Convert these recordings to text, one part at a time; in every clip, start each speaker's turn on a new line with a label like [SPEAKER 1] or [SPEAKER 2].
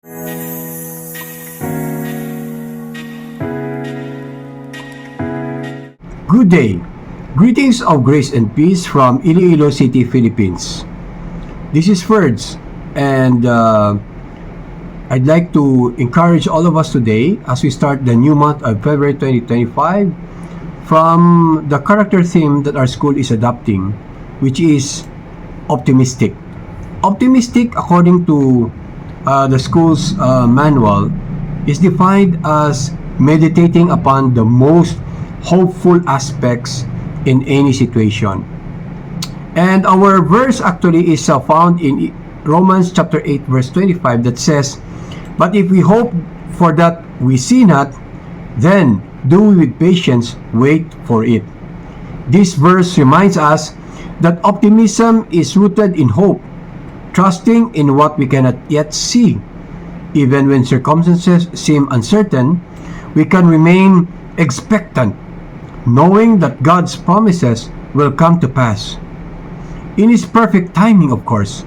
[SPEAKER 1] Good day. Greetings of grace and peace from Iloilo City, Philippines. This is Ferds, and I'd like to encourage all of us today as we start the new month of February 2025 from the character theme that our school is adopting, which is optimistic. Optimistic, according to the school's manual, is defined as meditating upon the most hopeful aspects in any situation. And our verse actually is found in Romans chapter 8 verse 25 that says, "But if we hope for that we see not, then do we with patience wait for it." This verse reminds us that optimism is rooted in hope, trusting in what we cannot yet see. Even when circumstances seem uncertain, we can remain expectant, knowing that God's promises will come to pass in His perfect timing, of course.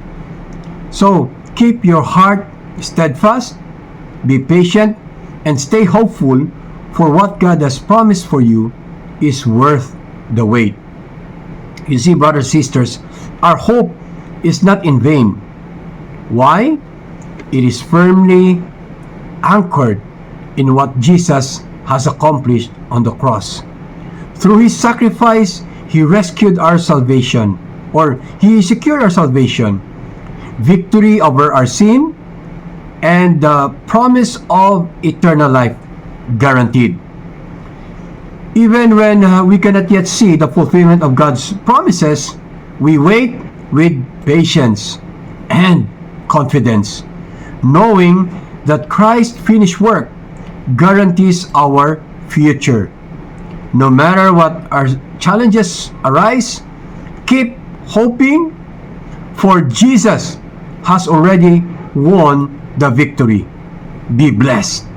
[SPEAKER 1] So, keep your heart steadfast, be patient, and stay hopeful, for what God has promised for you is worth the wait. You see, brothers and sisters, our hope is not in vain. Why? It is firmly anchored in what Jesus has accomplished on the cross. Through His sacrifice, He rescued our salvation, or He secured our salvation, victory over our sin, and the promise of eternal life guaranteed. Even when we cannot yet see the fulfillment of God's promises, we wait with patience and confidence, knowing that Christ's finished work guarantees our future. No matter what our challenges arise, keep hoping, for Jesus has already won the victory. Be blessed.